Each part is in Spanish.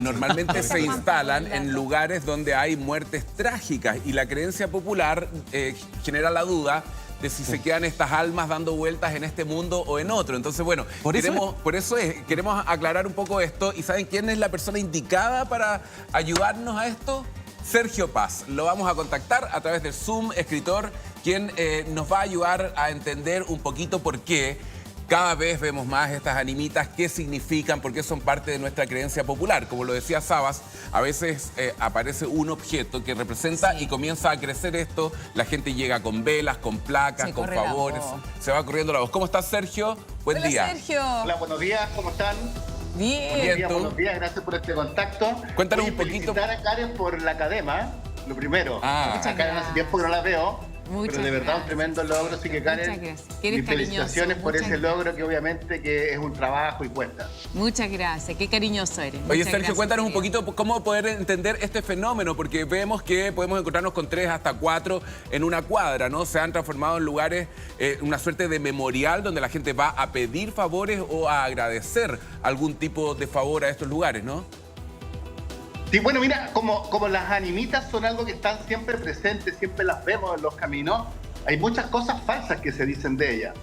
Normalmente se instalan en lugares donde hay muertes trágicas y la creencia popular genera la duda de si se quedan estas almas dando vueltas en este mundo o en otro. Entonces, bueno, queremos aclarar un poco esto. ¿Y saben quién es la persona indicada para ayudarnos a esto? Sergio Paz. Lo vamos a contactar a través de Zoom, escritor, quien nos va a ayudar a entender un poquito por qué cada vez vemos más estas animitas, qué significan, por qué son parte de nuestra creencia popular. Como lo decía Sabas, a veces aparece un objeto que representa y comienza a crecer esto. La gente llega con velas, con placas, con favores. Se va corriendo la voz. ¿Cómo estás, Sergio? Buen día. Sergio. Hola, buenos días, ¿cómo están? Bien. Buenos días, gracias por este contacto. Cuéntanos un poquito. Felicitar a Karen por la academia, lo primero. Muchas A Karen hace tiempo que no la veo. Pero de verdad un tremendo logro, así que Karen, mis felicitaciones por ese logro que obviamente que es un trabajo y cuesta. Muchas gracias, qué cariñoso eres. Oye, Sergio, cuéntanos un poquito cómo poder entender este fenómeno, porque vemos que podemos encontrarnos con 3 hasta 4 en una cuadra, ¿no? Se han transformado en lugares, una suerte de memorial donde la gente va a pedir favores o a agradecer algún tipo de favor a estos lugares, ¿no? Sí, bueno, mira, como las animitas son algo que están siempre presentes, siempre las vemos en los caminos, hay muchas cosas falsas que se dicen de ellas.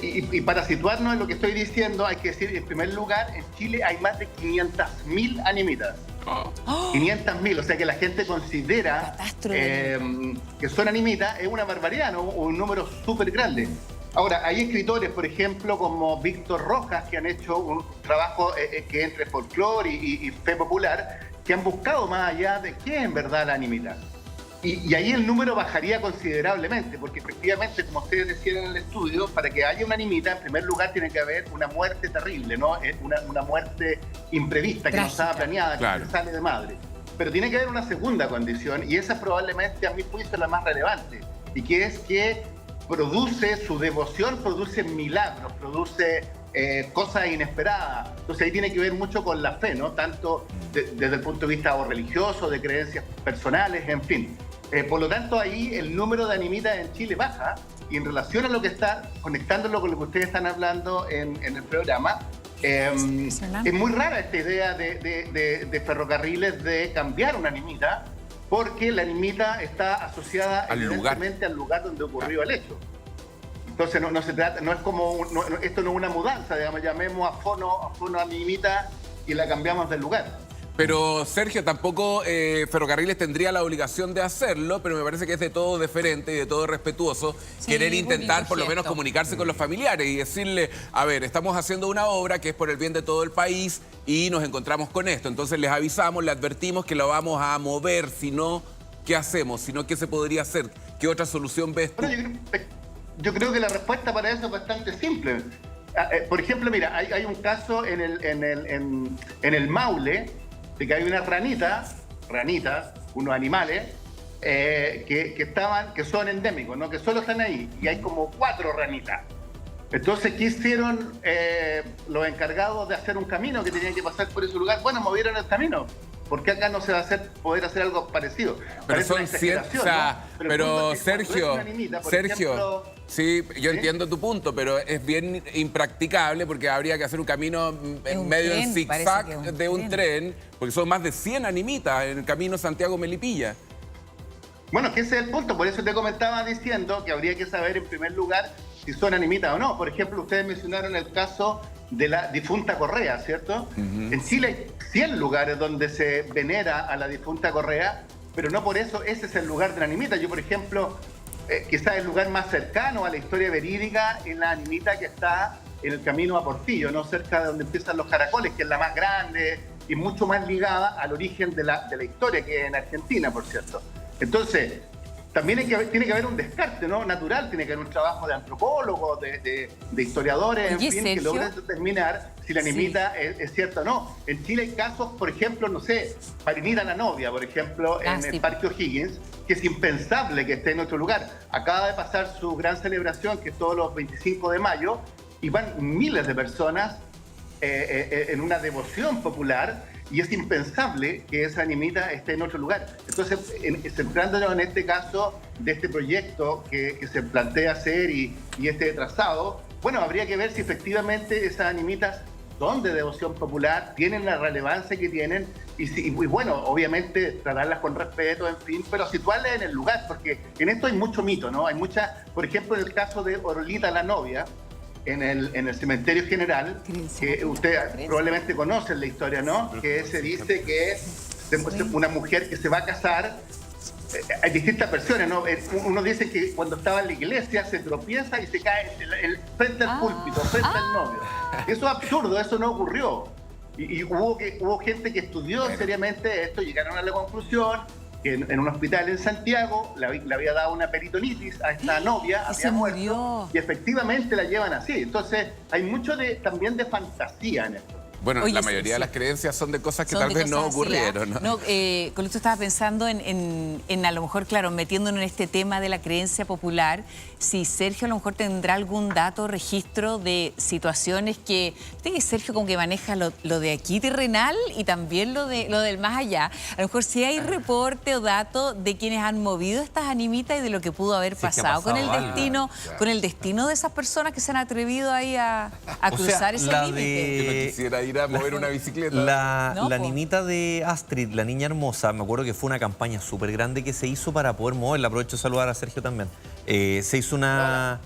Y para situarnos en lo que estoy diciendo, hay que decir, en primer lugar, en Chile hay más de 500.000 animitas. 500.000, o sea que la gente considera que son animitas, es una barbaridad, ¿no? Un número súper grande. Ahora, hay escritores, por ejemplo, como Víctor Rojas, que han hecho un trabajo que entre folclore y fe popular, que han buscado más allá de qué es en verdad la animita. Y ahí el número bajaría considerablemente, porque efectivamente, como ustedes decían en el estudio, para que haya una animita, en primer lugar tiene que haber una muerte terrible, ¿no? Una muerte imprevista, que no estaba planeada, que se sale de madre. Pero tiene que haber una segunda condición, y esa probablemente a mi juicio es la más relevante, y que es que su devoción produce milagros, produce cosas inesperadas. Entonces ahí tiene que ver mucho con la fe, ¿no? Tanto desde el punto de vista o religioso, de creencias personales, en fin. Por lo tanto, ahí el número de animitas en Chile baja, y en relación a lo que está, conectándolo con lo que ustedes están hablando en el programa, es muy rara esta idea de ferrocarriles de cambiar una animita, porque la animita está asociada evidentemente al lugar donde ocurrió el hecho. Entonces no se trata, no es como, esto no es una mudanza, digamos, llamemos a fono animita y la cambiamos del lugar. Pero, Sergio, tampoco Ferrocarriles tendría la obligación de hacerlo, pero me parece que es de todo deferente y de todo respetuoso querer intentar por lo menos comunicarse con los familiares y decirle, a ver, estamos haciendo una obra que es por el bien de todo el país y nos encontramos con esto. Entonces les avisamos, les advertimos que lo vamos a mover, si no, ¿qué hacemos? Si no, ¿qué se podría hacer? ¿Qué otra solución ves tú? Bueno, yo creo que la respuesta para eso es bastante simple. Por ejemplo, mira, hay un caso en el Maule, de que hay unas ranitas, unos animales, que son endémicos, ¿no? Que solo están ahí, y hay como 4 ranitas. Entonces, ¿qué hicieron los encargados de hacer un camino que tenían que pasar por ese lugar? Bueno, movieron el camino. ¿Por qué acá no se va a poder hacer algo parecido? Pero son 100, o sea, ¿no? Pero Sergio, ejemplo, sí, yo entiendo tu punto, pero es bien impracticable porque habría que hacer un camino en medio del zigzag de un tren, porque son más de 100 animitas en el camino Santiago-Melipilla. Bueno, que ese es el punto, por eso te comentaba diciendo que habría que saber en primer lugar si son animitas o no. Por ejemplo, ustedes mencionaron el caso de la difunta Correa, ¿cierto? En Chile hay 100 lugares donde se venera a la difunta Correa, pero no por eso ese es el lugar de la animita. Yo, por ejemplo, quizás el lugar más cercano a la historia verídica es la animita que está en el camino a Portillo, ¿no? Cerca de donde empiezan los caracoles, que es la más grande y mucho más ligada al origen de la historia, que es en Argentina, por cierto. Entonces, también tiene que haber un descarte, ¿no? Natural, tiene que haber un trabajo de antropólogos, de historiadores, en fin, que logren determinar si la animita es cierta o no. En Chile hay casos, por ejemplo, no sé, Marinita la novia, por ejemplo, en el Parque O'Higgins, que es impensable que esté en otro lugar. Acaba de pasar su gran celebración, que es todos los 25 de mayo, y van miles de personas en una devoción popular, y es impensable que esa animita esté en otro lugar. Entonces, centrándonos en este caso de este proyecto que se plantea hacer y este trazado, bueno, habría que ver si efectivamente esas animitas son de devoción popular, tienen la relevancia que tienen, y bueno, obviamente tratarlas con respeto, en fin, pero situarlas en el lugar, porque en esto hay mucho mito, ¿no? Hay mucha, por ejemplo, en el caso de Orlita la novia, en el cementerio general, que usted probablemente conoce la historia, ¿no? Que se dice que es una mujer que se va a casar. Hay distintas versiones, ¿no? Uno dice que cuando estaba en la iglesia se tropieza y se cae frente al púlpito, frente al novio. Eso es absurdo, eso no ocurrió. Y hubo gente que estudió seriamente esto, llegaron a la conclusión que en un hospital en Santiago le había dado una peritonitis a esta novia, había muerto, y efectivamente la llevan así. Entonces hay mucho también de fantasía en esto. Bueno, la mayoría de las creencias son de cosas que tal vez no ocurrieron, ¿no? Con esto estaba pensando en a lo mejor, claro, metiéndonos en este tema de la creencia popular, si Sergio a lo mejor tendrá algún dato, registro de situaciones que... Viste que Sergio como que maneja lo de aquí terrenal y también lo del más allá. A lo mejor si hay reporte o dato de quienes han movido estas animitas y de lo que pudo haber pasado con el destino de esas personas que se han atrevido ahí a cruzar ese límite. Yo no quisiera ir a mover una bicicleta. La animita de Astrid, la niña hermosa, me acuerdo que fue una campaña súper grande que se hizo para poder moverla. Aprovecho de saludar a Sergio también. Se hizo una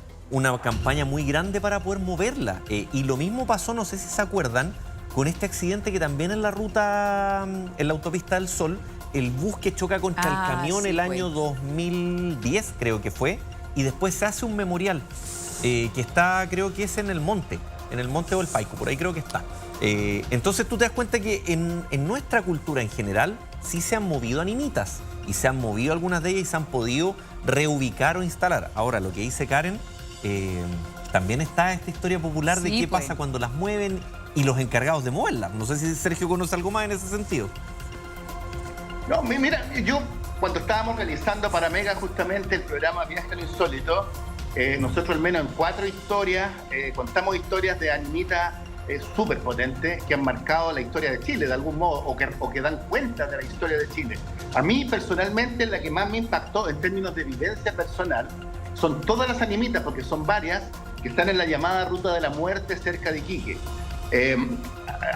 campaña muy grande para poder moverla. Y lo mismo pasó, no sé si se acuerdan, con este accidente que también en la ruta, en la autopista del Sol, el bus que choca contra el camión el año 2010, creo que fue, y después se hace un memorial que está, creo que es en el Monte Valpaico, por ahí creo que está. Entonces tú te das cuenta que en nuestra cultura en general sí se han movido animitas y se han movido algunas de ellas y se han podido reubicar o instalar. Ahora, lo que dice Karen, también está esta historia popular de qué pasa cuando las mueven y los encargados de moverlas. No sé si Sergio conoce algo más en ese sentido. No, mira, yo cuando estábamos realizando para Mega justamente el programa Viaje a lo Insólito, nosotros al menos en 4 historias contamos historias de animitas súper potentes que han marcado la historia de Chile de algún modo o que dan cuenta de la historia de Chile. A mí personalmente la que más me impactó en términos de vivencia personal son todas las animitas, porque son varias, que están en la llamada Ruta de la Muerte cerca de Iquique.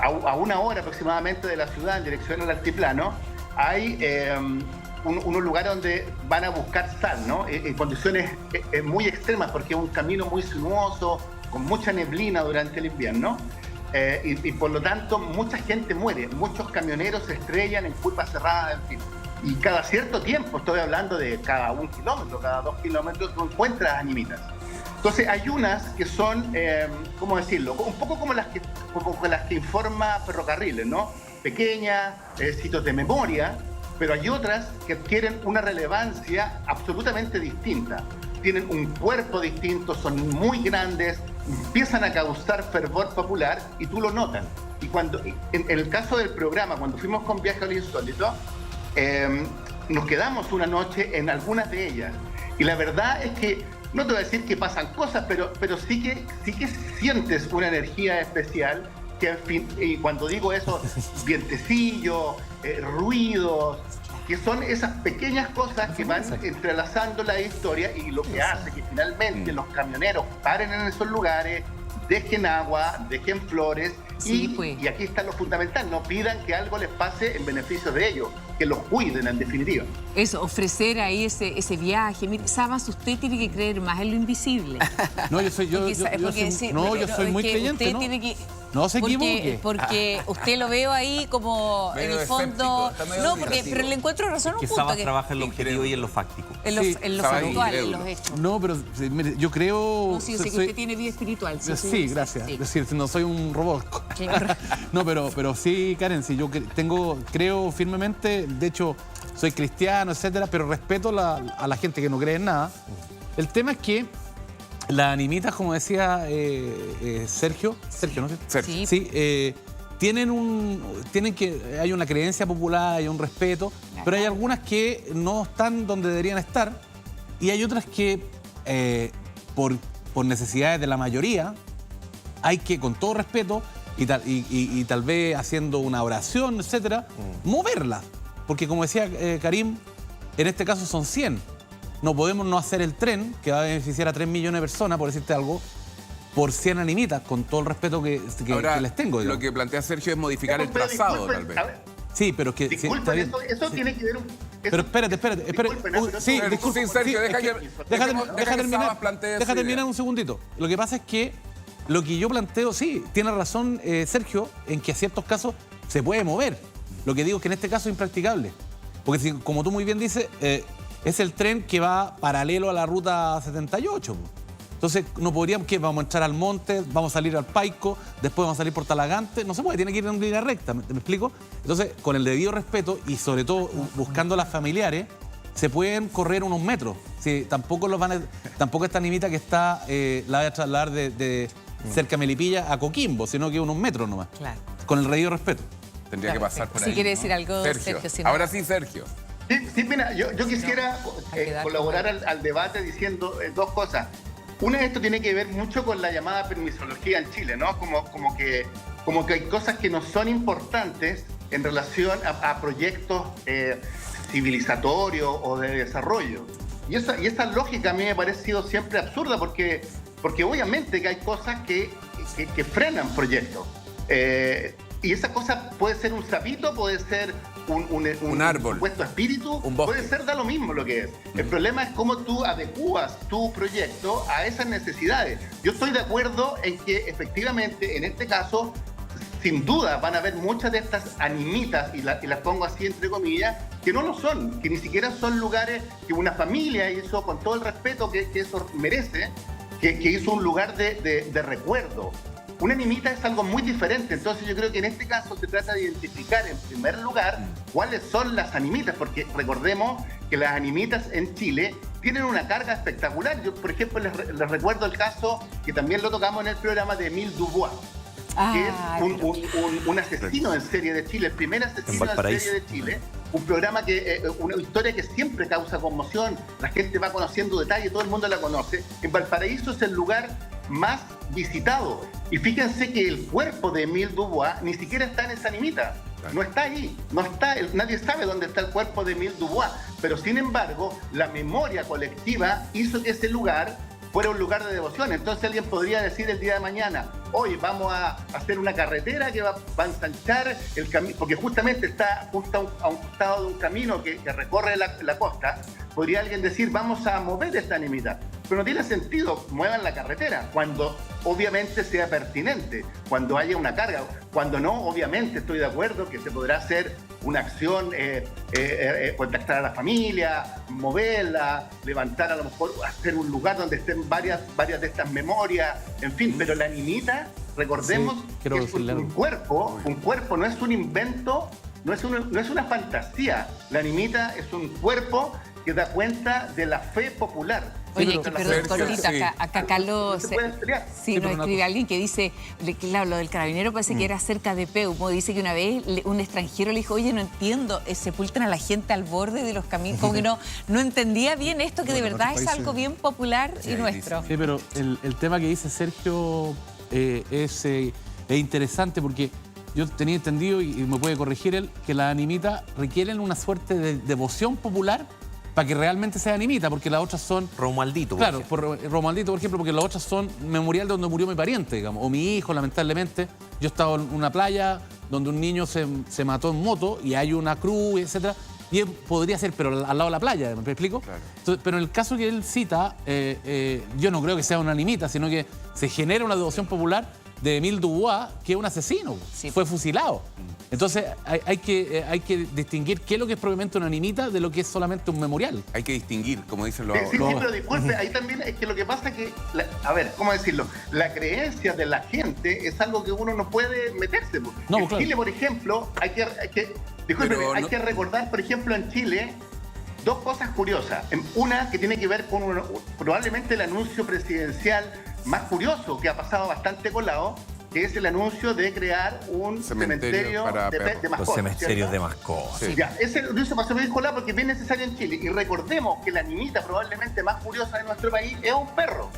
A 1 hora aproximadamente de la ciudad en dirección al altiplano hay unos lugares donde van a buscar sal, ¿no? En condiciones muy extremas, porque es un camino muy sinuoso, con mucha neblina durante el invierno, y por lo tanto mucha gente muere, muchos camioneros se estrellan en curvas cerradas, en fin. Y cada cierto tiempo, estoy hablando de cada 1 kilómetro, cada 2 kilómetros, tú encuentras animitas. Entonces hay unas que son, ¿cómo decirlo? Un poco como las que informa Ferrocarriles, ¿no? Pequeñas, sitios de memoria, pero hay otras que adquieren una relevancia absolutamente distinta. Tienen un cuerpo distinto, son muy grandes, empiezan a causar fervor popular y tú lo notas. Y cuando, en el caso del programa, cuando fuimos con Viaje a lo Insólito, nos quedamos una noche en algunas de ellas. Y la verdad es que, no te voy a decir que pasan cosas, pero sí que sientes una energía especial, que en fin, y cuando digo eso, vientecillos, ruidos, que son esas pequeñas cosas que van entrelazando la historia y lo que hace que finalmente los camioneros paren en esos lugares, dejen agua, dejen flores y aquí está lo fundamental, no pidan que algo les pase en beneficio de ellos, que los cuiden en definitiva. Eso, ofrecer ahí ese viaje. Mire, Sabas, usted tiene que creer más en lo invisible. No, yo soy muy creyente, ¿no? Tiene que, no se equivoque. Porque usted lo veo ahí como medio en el fondo... No, pero le encuentro razón un que punto. Sabas trabaja en lo objetivo y en lo fáctico. En lo factual, en los hechos. No, pero mire, yo creo... No, sí, yo sé que usted tiene vida espiritual. Sí, gracias. Es decir, no soy un robot. Claro. No, pero sí, Karen, sí, yo creo firmemente, de hecho, soy cristiano, etcétera, pero respeto a la gente que no cree en nada. El tema es que las animitas, como decía Sergio, ¿no? Sergio. Sí, hay una creencia popular, hay un respeto, pero hay algunas que no están donde deberían estar y hay otras que por necesidades de la mayoría hay que, con todo respeto y tal vez haciendo una oración, etcétera, moverlas. Porque como decía Karim, en este caso son 100. No podemos no hacer el tren, que va a beneficiar a 3 millones de personas, por decirte algo, por 100 animitas, con todo el respeto que les tengo. Lo que plantea Sergio es modificar el trazado, tal vez. Sí, pero es que... Disculpen, eso tiene que ver... Pero espérate. Sí, disculpe, Sergio, deja terminar un segundito. Lo que pasa es que lo que yo planteo, sí, tiene razón Sergio, en que a ciertos casos se puede mover. Lo que digo es que en este caso es impracticable. Porque si, como tú muy bien dices, es el tren que va paralelo a la ruta 78. Entonces, no podríamos, ¿qué? Vamos a entrar al monte, vamos a salir al Paico, después vamos a salir por Talagante. No se puede, tiene que ir en línea recta, ¿me explico? Entonces, con el debido respeto y sobre todo buscando a las familiares, se pueden correr unos metros. Sí, tampoco esta animita que está, la voy a trasladar de cerca de Melipilla a Coquimbo, sino que unos metros nomás. Claro. Con el debido respeto. Tendría que pasar por ahí. Si quiere decir algo, Sergio. Si no... Ahora sí, Sergio. Sí, mira, yo quisiera colaborar al debate diciendo dos cosas. Una, esto tiene que ver mucho con la llamada permisología en Chile, ¿no? Como que hay cosas que no son importantes en relación a proyectos civilizatorios o de desarrollo. Y esa lógica a mí me ha parecido siempre absurda porque obviamente que hay cosas que frenan proyectos. Y esa cosa puede ser un sapito, puede ser un árbol, un supuesto espíritu, puede ser da lo mismo lo que es. El problema es cómo tú adecuas tu proyecto a esas necesidades. Yo estoy de acuerdo en que efectivamente en este caso, sin duda van a haber muchas de estas animitas, y las pongo así entre comillas, que no lo son, que ni siquiera son lugares que una familia hizo, con todo el respeto que eso merece, que hizo un lugar de recuerdo. Una animita es algo muy diferente, entonces yo creo que en este caso se trata de identificar en primer lugar cuáles son las animitas, porque recordemos que las animitas en Chile tienen una carga espectacular. Yo, por ejemplo, les recuerdo el caso que también lo tocamos en el programa de Émile Dubois, que es un asesino en serie de Chile, el primer asesino en serie de Chile. Un programa una historia que siempre causa conmoción, la gente va conociendo detalles, todo el mundo la conoce. En Valparaíso es el lugar más visitado. Y fíjense que el cuerpo de Émile Dubois ni siquiera está en esa animita. No está ahí, no está, nadie sabe dónde está el cuerpo de Émile Dubois. Pero sin embargo, la memoria colectiva hizo que ese lugar fuera un lugar de devoción. Entonces alguien podría decir el día de mañana, hoy vamos a hacer una carretera que va a ensanchar el camino, porque justamente está justo a un costado de un camino que recorre la costa. Podría alguien decir, vamos a mover esta animita. Pero no tiene sentido, muevan la carretera, cuando obviamente sea pertinente, cuando haya una carga. Cuando no, obviamente estoy de acuerdo que se podrá hacer una acción, contactar a la familia, moverla, levantar, a lo mejor hacer un lugar donde estén varias de estas memorias, en fin, pero la animita, recordemos que es un cuerpo, no es un invento, no es una fantasía. La animita es un cuerpo que da cuenta de la fe popular. Oye, perdón, cortito, acá Carlos, nos escribe alguien que dice, claro, lo del carabinero parece que era cerca de Peumo, dice que una vez un extranjero le dijo, oye, no entiendo, sepultan a la gente al borde de los caminos, como que no entendía bien esto, que de verdad es algo bien popular y nuestro. Sí, pero el tema que dice Sergio es interesante porque yo tenía entendido, y me puede corregir él, que las animitas requieren una suerte de devoción popular para que realmente sea animita, porque las otras son... Romualdito, por ejemplo. Claro, Romualdito, por ejemplo, porque las otras son memorial de donde murió mi pariente, digamos, o mi hijo, lamentablemente. Yo estaba en una playa donde un niño se mató en moto y hay una cruz, etcétera, y podría ser, pero al lado de la playa, ¿me explico? Claro. Entonces, pero en el caso que él cita, yo no creo que sea una animita, sino que se genera una devoción popular de Émile Dubois, que es un asesino, fue fusilado. Entonces hay que distinguir qué es lo que es propiamente una animita de lo que es solamente un memorial. Hay que distinguir, como dicen los... Sí, pero disculpe, ahí también es que lo que pasa es que, a ver, ¿cómo decirlo? La creencia de la gente es algo que uno no puede meterse. No, en Chile, por ejemplo, hay que recordar, por ejemplo, en Chile, dos cosas curiosas. Una que tiene que ver con probablemente el anuncio presidencial más curioso, que ha pasado bastante colado, que es el anuncio de crear un cementerio de mascotas. Los cementerios de mascotas. Sí. Ya, ese anuncio pasó muy colado porque es bien necesario en Chile. Y recordemos que la animita probablemente más curiosa de nuestro país es un perro.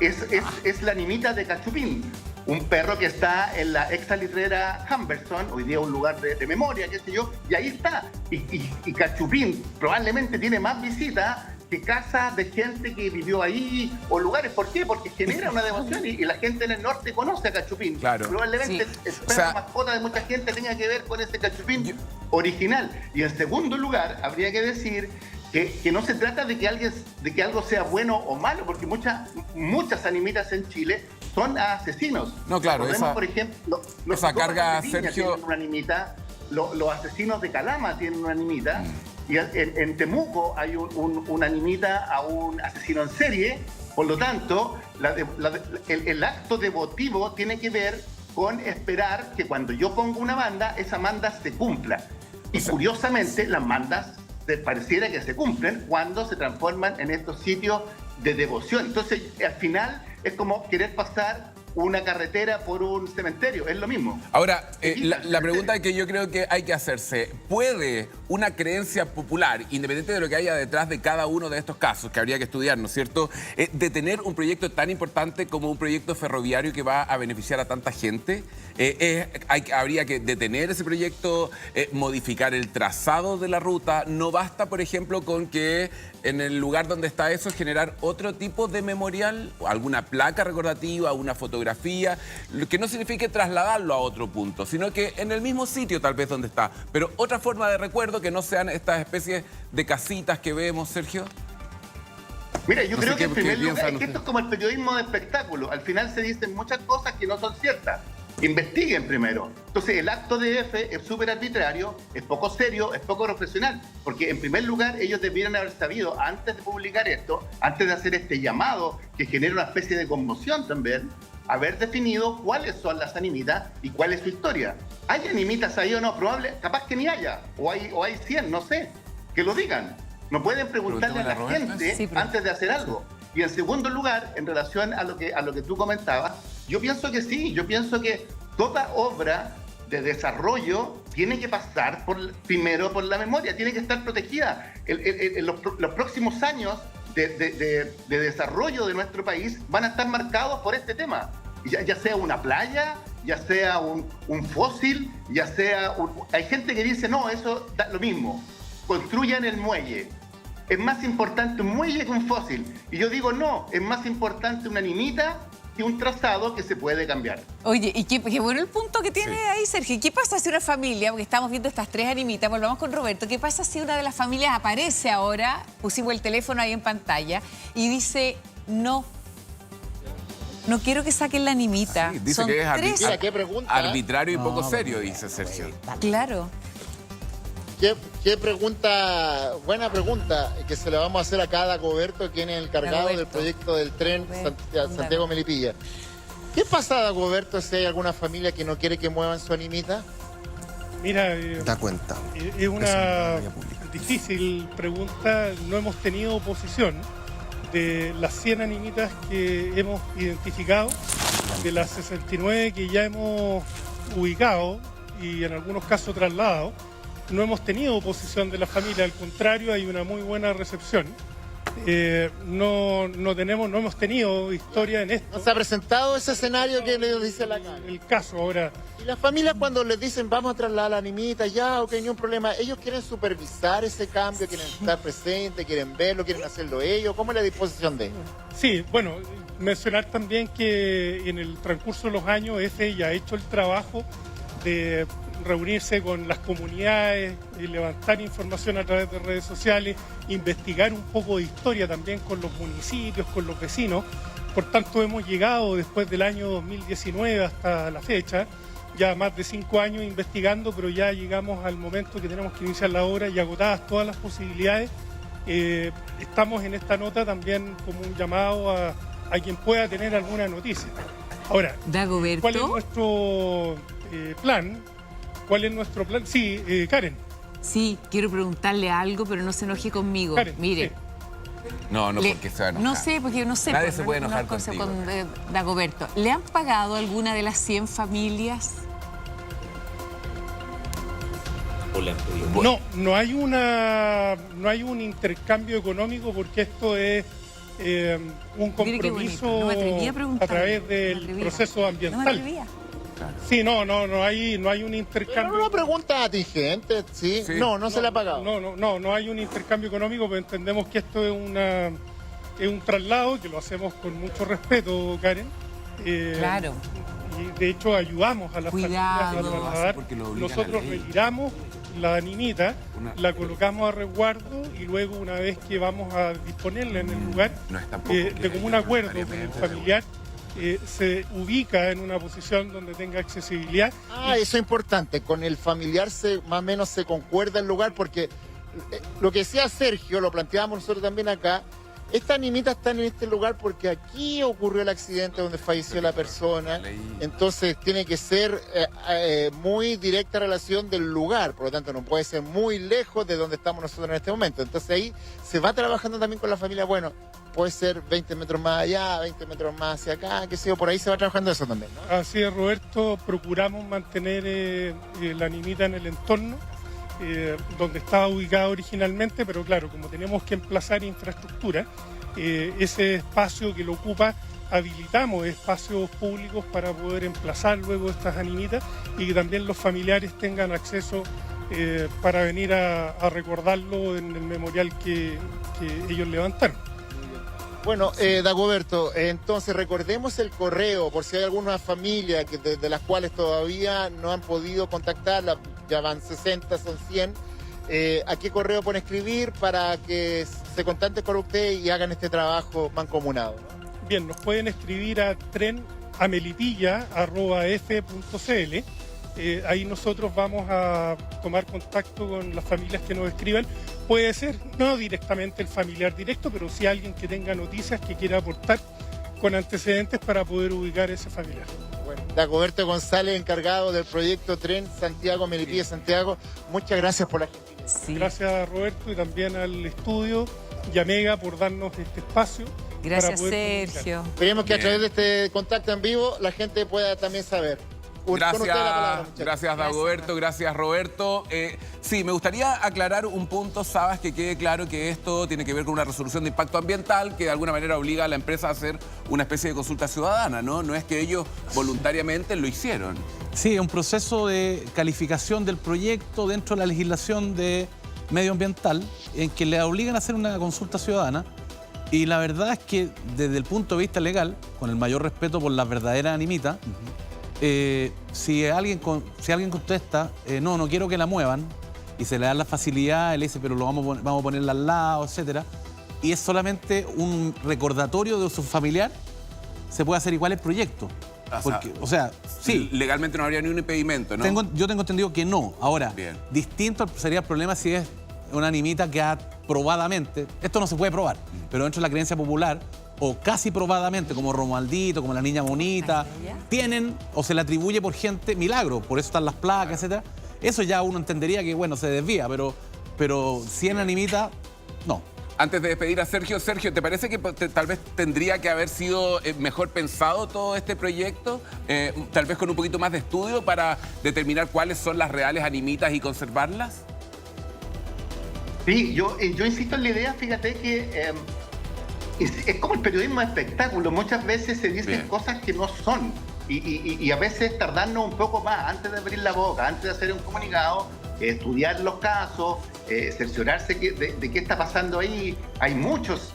Es la animita de Cachupín. Un perro que está en la ex salitrera Humberstone, hoy día un lugar de memoria, qué sé yo, y ahí está. Y Cachupín probablemente tiene más visitas que casas de gente que vivió ahí o lugares. ¿Por qué? Porque genera una devoción y la gente en el norte conoce a Cachupín. Claro. Probablemente Sí. el perro mascota de mucha gente tenga que ver con ese Cachupín original. Y en segundo lugar, habría que decir que no se trata de que algo sea bueno o malo, porque muchas animitas en Chile son asesinos. No, claro, Recordemos, por ejemplo, los esa carga, psicópatas de Viña Sergio. tienen una animita, los asesinos de Calama tienen una animita, y en Temuco hay una animita a un asesino en serie. Por lo tanto, el acto devotivo tiene que ver con esperar que cuando yo pongo una manda, esa manda se cumpla. Y curiosamente, las mandas pareciera que se cumplen cuando se transforman en estos sitios de devoción. Entonces, al final, es como querer pasar una carretera por un cementerio, es lo mismo. Ahora, la pregunta que yo creo que hay que hacerse, ¿puede una creencia popular, independiente de lo que haya detrás de cada uno de estos casos, que habría que estudiar, ¿no es cierto?, detener un proyecto tan importante como un proyecto ferroviario que va a beneficiar a tanta gente? Habría que detener ese proyecto, modificar el trazado de la ruta. No basta, por ejemplo, con que en el lugar donde está eso generar otro tipo de memorial, alguna placa recordativa, una fotografía, lo que no signifique trasladarlo a otro punto, sino que en el mismo sitio tal vez donde está, pero otra forma de recuerdo que no sean estas especies de casitas que vemos, Sergio. Mira, yo No creo sé que en qué primer lugar, piensan es que esto es como el periodismo de espectáculo. Al final se dicen muchas cosas que no son ciertas. Investiguen primero. Entonces, el acto de F es súper arbitrario, es poco serio, es poco profesional. Porque, en primer lugar, ellos debieran haber sabido, antes de publicar esto, antes de hacer este llamado, que genera una especie de conmoción también, haber definido cuáles son las animitas y cuál es su historia. ¿Hay animitas ahí o no? Capaz que ni haya. O hay 100, no sé. Que lo digan. No pueden preguntarle a la gente antes de hacer algo. Y en segundo lugar, en relación a lo que tú comentabas, yo pienso que sí, yo pienso que toda obra de desarrollo tiene que pasar primero por la memoria, tiene que estar protegida. Los próximos años de desarrollo de nuestro país van a estar marcados por este tema. Ya sea una playa, ya sea un fósil, ya sea... Hay gente que dice, no, eso da lo mismo. Construyan el muelle. Es más importante un muelle que un fósil. Y yo digo, no, es más importante una animita que un trazado que se puede cambiar. Oye, y qué bueno el punto que tiene ahí, Sergio. ¿Qué pasa si una familia, porque estamos viendo estas tres animitas, volvamos con Roberto, qué pasa si una de las familias aparece ahora, pusimos el teléfono ahí en pantalla, y dice, no quiero que saquen la animita? Sí, dice son que es tres. Mira, qué pregunta. arbitrario y poco serio, dice Sergio. Claro. Qué pregunta, buena pregunta, que se la vamos a hacer a cada Dagoberto, quien es el encargado del proyecto del tren Santiago-Melipilla. ¿Qué pasa, Dagoberto, si hay alguna familia que no quiere que muevan su animita? Mira, Da cuenta. es una difícil pregunta. No hemos tenido oposición de las 100 animitas que hemos identificado, de las 69 que ya hemos ubicado y en algunos casos trasladado. No hemos tenido oposición de la familia, al contrario, hay una muy buena recepción. No hemos tenido historia en esto. ¿No se ha presentado ese escenario que le dice la cara? El caso ahora. Y las familias cuando les dicen vamos a trasladar la animita, ya, ok, ni un problema, ellos quieren supervisar ese cambio, quieren estar presentes, quieren verlo, quieren hacerlo ellos. ¿Cómo es la disposición de ellos? Sí, bueno, mencionar también que en el transcurso de los años EFE ya ha hecho el trabajo de reunirse con las comunidades, y levantar información a través de redes sociales, investigar un poco de historia también con los municipios, con los vecinos. Por tanto, hemos llegado después del año 2019 hasta la fecha, ya más de 5 años investigando, pero ya llegamos al momento que tenemos que iniciar la obra y agotadas todas las posibilidades. Estamos en esta nota también como un llamado a quien pueda tener alguna noticia. Ahora, Dagoberto. ¿cuál es nuestro plan? ¿Cuál es nuestro plan? Sí, Karen. Sí, quiero preguntarle algo, pero no se enoje conmigo. Karen, Mire. sí. No, porque se va a enojar. No sé, porque no sé. Nadie pues, se puede no enojar conozco contigo. con Dagoberto. ¿Le han pagado alguna de las 100 familias? No hay un intercambio económico porque esto es un Mire qué bonito. compromiso No me atreví a preguntar. a través del proceso ambiental. No me atrevía. Sí, no hay un Pero intercambio. una pregunta atingente, ¿sí? Sí. No se le ha pagado. No hay un intercambio económico, pero entendemos que esto es un traslado que lo hacemos con mucho respeto, Karen. Claro. Y de hecho ayudamos a las Cuidado. familias a trasladar. Porque lo obliga Nosotros la ley. retiramos la animita, la colocamos a resguardo y luego una vez que vamos a disponerla en el lugar, No es tampoco de que común acuerdo con el voluntariamente, familiar, se ubica en una posición donde tenga accesibilidad. Eso es importante. Con el familiar más o menos se concuerda el lugar, porque lo que decía Sergio, lo planteábamos nosotros también acá, estas animitas están en este lugar porque aquí ocurrió el accidente donde falleció la persona. Entonces tiene que ser muy directa relación del lugar, por lo tanto no puede ser muy lejos de donde estamos nosotros en este momento. Entonces ahí se va trabajando también con la familia. Bueno, puede ser 20 metros más allá, 20 metros más hacia acá, qué sé yo, por ahí se va trabajando eso también, ¿no? Así es, Roberto, procuramos mantener la animita en el entorno donde estaba ubicada originalmente, pero claro, como tenemos que emplazar infraestructura, ese espacio que lo ocupa, habilitamos espacios públicos para poder emplazar luego estas animitas y que también los familiares tengan acceso para venir a recordarlo en el memorial que ellos levantaron. Bueno, Dagoberto, entonces recordemos el correo, por si hay alguna familia de las cuales todavía no han podido contactarla, ya van 60, son 100. ¿A qué correo pueden escribir para que se contacten con usted y hagan este trabajo mancomunado, ¿no? Bien, nos pueden escribir a trenamelipilla@f.cl. Ahí nosotros vamos a tomar contacto con las familias que nos escriban. Puede ser no directamente el familiar directo, pero sí alguien que tenga noticias que quiera aportar con antecedentes para poder ubicar a ese familiar. Bueno, Dagoberto González, encargado del proyecto Tren Santiago-Melipilla-Santiago, muchas gracias por la gentileza. Sí. Gracias a Roberto y también al estudio y a Mega por darnos este espacio. Gracias, para poder comunicar. Sergio. Esperemos que a Bien. través de este contacto en vivo la gente pueda también saber. Con usted la palabra, muchachos. Gracias Dagoberto, gracias Roberto. Sí, me gustaría aclarar un punto, Sabas, que quede claro que esto tiene que ver con una resolución de impacto ambiental que de alguna manera obliga a la empresa a hacer una especie de consulta ciudadana, ¿no? No es que ellos voluntariamente lo hicieron. Sí, es un proceso de calificación del proyecto dentro de la legislación de medioambiental en que le obligan a hacer una consulta ciudadana. Y la verdad es que desde el punto de vista legal, con el mayor respeto por las verdaderas animitas, si alguien contesta, no quiero que la muevan, y se le da la facilidad, él dice, pero vamos a ponerla al lado, etcétera, y es solamente un recordatorio de su familiar, se puede hacer igual el proyecto. Porque, o sea, sí. Legalmente no habría ni un impedimento, ¿no? Yo tengo entendido que no. Ahora, Bien. distinto sería el problema si es una animita que ha probadamente, esto no se puede probar, pero dentro de la creencia popular, o casi probadamente, como Romualdito, como la niña bonita, tienen o se le atribuye por gente milagro, por eso están las placas, etcétera. Eso ya uno entendería que, bueno, se desvía, pero si es una animita, no. Antes de despedir a Sergio, ¿te parece que tal vez tendría que haber sido mejor pensado todo este proyecto? Tal vez con un poquito más de estudio para determinar cuáles son las reales animitas y conservarlas. Sí, yo insisto en la idea, fíjate que es como el periodismo de espectáculo. Muchas veces se dicen Bien. cosas que no son. Y a veces tardarnos un poco más antes de abrir la boca, antes de hacer un comunicado, estudiar los casos, cerciorarse de qué está pasando ahí. Hay muchos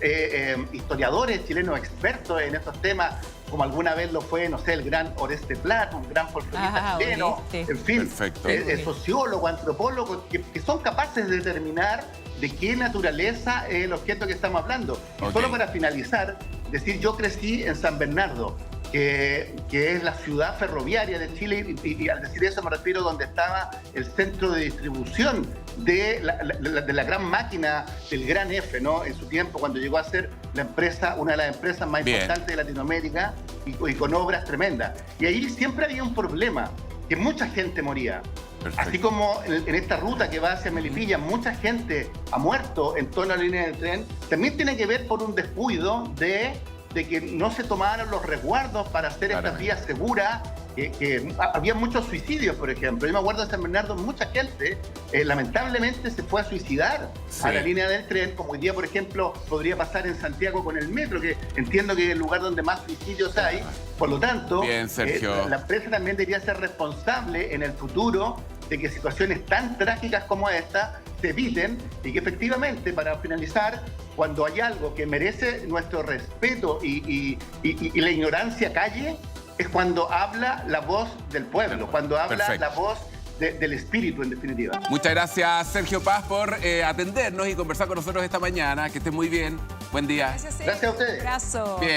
historiadores chilenos expertos en estos temas, como alguna vez lo fue, no sé, el gran Oreste Plat, un gran folclorista chileno, Oreste. en fin, Perfecto. sociólogo, antropólogo, que son capaces de determinar de qué naturaleza es el objeto que estamos hablando. Y Ok. solo para finalizar, decir, yo crecí en San Bernardo, que es la ciudad ferroviaria de Chile, y al decir eso me refiero donde estaba el centro de distribución de la gran máquina del Gran F, ¿no? En su tiempo, cuando llegó a ser la empresa, una de las empresas más Bien. importantes de Latinoamérica y con obras tremendas. Y ahí siempre había un problema, que mucha gente moría. Perfecto. Así como en esta ruta que va hacia Melipilla, mucha gente ha muerto en torno a la línea del tren, también tiene que ver por un descuido de que no se tomaron los resguardos para hacer estas Claramente. vías seguras que había muchos suicidios, por ejemplo. Yo me acuerdo de San Bernardo, mucha gente lamentablemente se fue a suicidar a la línea del tren, como hoy día, por ejemplo, podría pasar en Santiago con el metro, que entiendo que es el lugar donde más suicidios hay. Por lo tanto, Bien, Sergio. la empresa también debería ser responsable en el futuro de que situaciones tan trágicas como esta se eviten y que efectivamente, para finalizar, cuando hay algo que merece nuestro respeto y la ignorancia calle, es cuando habla la voz del pueblo, cuando habla Perfecto. la voz del espíritu, en definitiva. Muchas gracias, Sergio Paz, por atendernos y conversar con nosotros esta mañana. Que estés muy bien. Buen día. Gracias, Gracias a ustedes. Un abrazo. Bien.